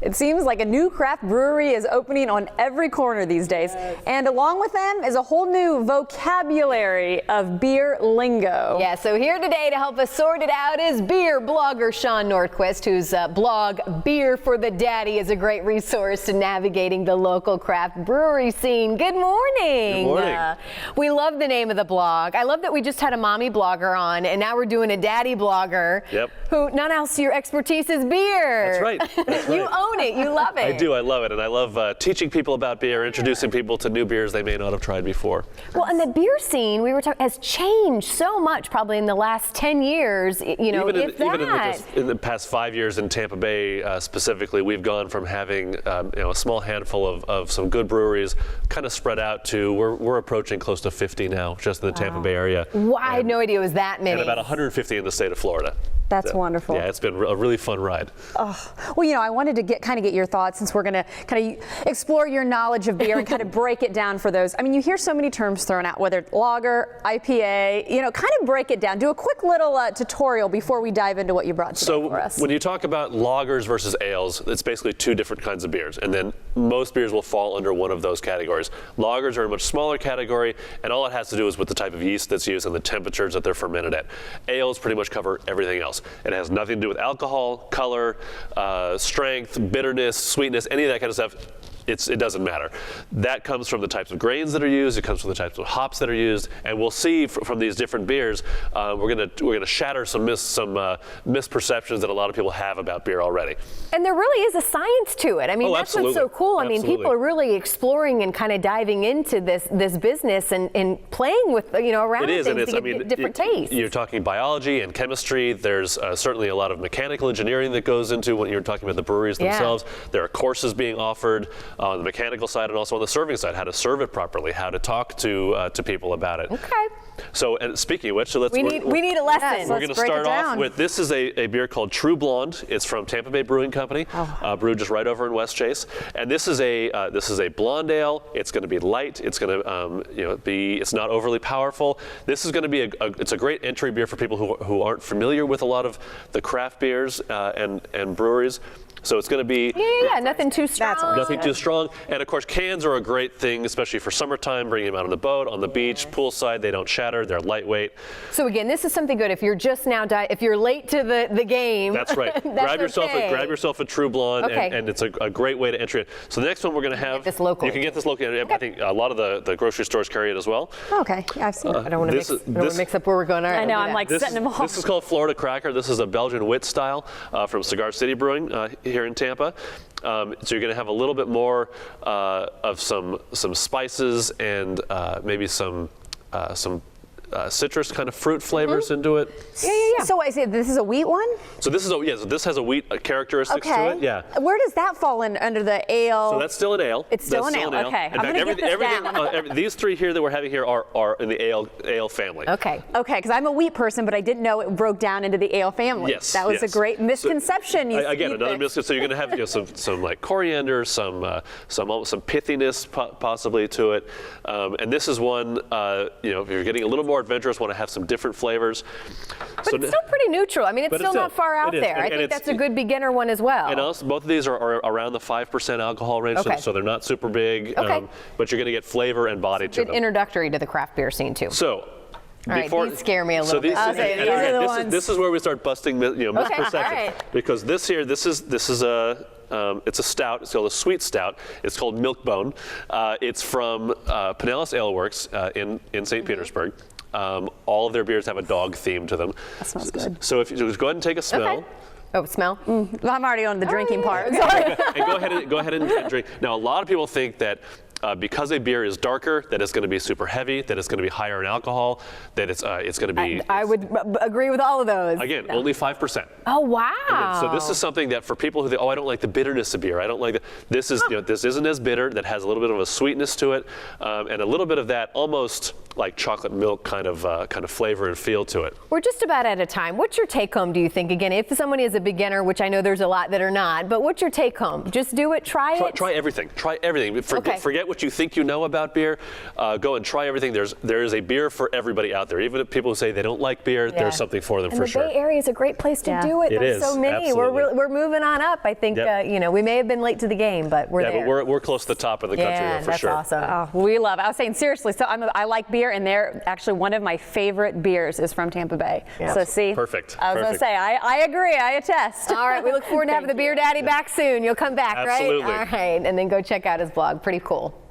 It seems like a new craft brewery is opening on every corner these days. And along with them is a whole new vocabulary of beer lingo. Yeah, so here today to help us sort it out is beer blogger Sean Nordquist, whose blog Beer for the Daddy is a great resource to navigating the local craft brewery scene. Good morning. Good morning. We love the name of the blog. I love that we just had a mommy blogger on, and now we're doing a daddy blogger. Yep. Who, none else, your expertise is beer. That's right. That's right. You own it. You love it. I do. I love it. And I love teaching people about beer, introducing people to new beers they may not have tried before. Well, and the beer scene, we were talking, has changed so much probably in the last 10 years, you know, even if in the past 5 years in Tampa Bay specifically, we've gone from having a small handful of some good breweries kind of spread out to we're approaching close to 50 now just in the Tampa Bay area. Wow, I had no idea it was that many. And about 150 in the state of Florida. That's wonderful. Yeah, it's been a really fun ride. Oh, well, you know, I wanted to get your thoughts since we're going to kind of explore your knowledge of beer and kind of break it down for those. I mean, you hear so many terms thrown out, whether it's lager, IPA, you know, kind of break it down. Do a quick little tutorial before we dive into what you brought today for us. When you talk about lagers versus ales, it's basically two different kinds of beers. And then most beers will fall under one of those categories. Lagers are a much smaller category, and all it has to do is with the type of yeast that's used and the temperatures that they're fermented at. Ales pretty much cover everything else. It has nothing to do with alcohol, color, strength, bitterness, sweetness, any of that kind of stuff. It doesn't matter. That comes from the types of grains that are used. It comes from the types of hops that are used, and we'll see from these different beers. We're gonna shatter some misperceptions that a lot of people have about beer already. And there really is a science to it. I mean, that's absolutely. what's so cool. I mean, Absolutely. people are really exploring and kind of diving into this business and playing with around It is, things and to get different tastes. You're talking biology and chemistry. There's certainly a lot of mechanical engineering that goes into when you're talking about the breweries themselves. There are courses being offered on the mechanical side and also on the serving side, how to serve it properly, how to talk to people about it. Okay. So, and speaking of which, so we need a lesson. Yes, we're going to start off with, this is a beer called True Blonde. It's from Tampa Bay Brewing Company, brewed just right over in West Chase. And this is a blonde ale. It's going to be light. It's going to it's not overly powerful. This is going to be it's a great entry beer for people who aren't familiar with a lot of the craft beers and breweries. So it's going to be nothing too strong. Nothing too strong. And of course, cans are a great thing, especially for summertime, bringing them out on the boat, on the beach, poolside. They don't shatter. They're lightweight. So again, this is something good. If you're just now, if you're late to the game. That's right. grab yourself a True Blonde, and it's a great way to enter it. So the next one we're going to have. This locally. You can get this locally. I think a lot of the grocery stores carry it as well. Okay, I've seen it. I don't want to mix up where we're going. All right, I know. I'm like setting them off. This is called Florida Cracker. This is a Belgian wit style from Cigar City Brewing here in Tampa. So you're going to have a little bit more of some spices and maybe some citrus kind of fruit flavors into it. Yeah. So I say this is a wheat one? So this is so this has a wheat characteristics to it. Yeah. Where does that fall in under the ale? So that's still an ale. It's still an ale. Okay. In fact, everything these three here that we're having here are in the ale family. Okay. Okay, because I'm a wheat person, but I didn't know it broke down into the ale family. Yes. That was a great misconception. Again, another misconception. So you're going to have some like coriander, some pithiness possibly to it, and this is one if you're getting a little more adventurous, want to have some different flavors. But it's still pretty neutral. I mean, it's still not far out there. I think that's a good beginner one as well. And also, both of these are around the 5% alcohol range, so they're not super big, but you're going to get flavor and body to them. Good introductory to the craft beer scene, too. So, all right, these scare me a little bit. This is where we start busting misperceptions. Because this is a it's a stout. It's called a sweet stout. It's called Milkbone. It's from Pinellas Ale Works in St. Petersburg. All of their beers have a dog theme to them. That smells good. So if you just go ahead and take a smell. Okay. Oh, smell? Well, I'm already on the drinking part. Sorry. And go ahead and drink. Now, a lot of people think that because a beer is darker, that it's going to be super heavy, that it's going to be higher in alcohol, that it's going to be. I would agree with all of those. Again, only 5%. Oh wow! Again, so this is something that for people who think, I don't like the bitterness of beer. I don't like this is this isn't as bitter. That has a little bit of a sweetness to it, and a little bit of that almost like chocolate milk kind of flavor and feel to it. We're just about out of time. What's your take home, do you think? Again, if somebody is a beginner, which I know there's a lot that are not, but what's your take home? Just do it, try it? Try everything. Try everything. Forget what you think you know about beer. Go and try everything. There is a beer for everybody out there. Even if people say they don't like beer, there's something for them for sure. And the Bay Area is a great place to do it. There's so many. Absolutely. We're moving on up. I think we may have been late to the game, but we're there. But we're close to the top of the country though, for sure. That's awesome. Oh, we love it. I was saying seriously, so I like beer, and they're actually one of my favorite beers is from Tampa Bay. Yeah. So see, Perfect. I was going to say, I agree, I attest. All right, we look forward to having the Beer Daddy back soon. You'll come back, Absolutely. right? All right, and then go check out his blog. Pretty cool.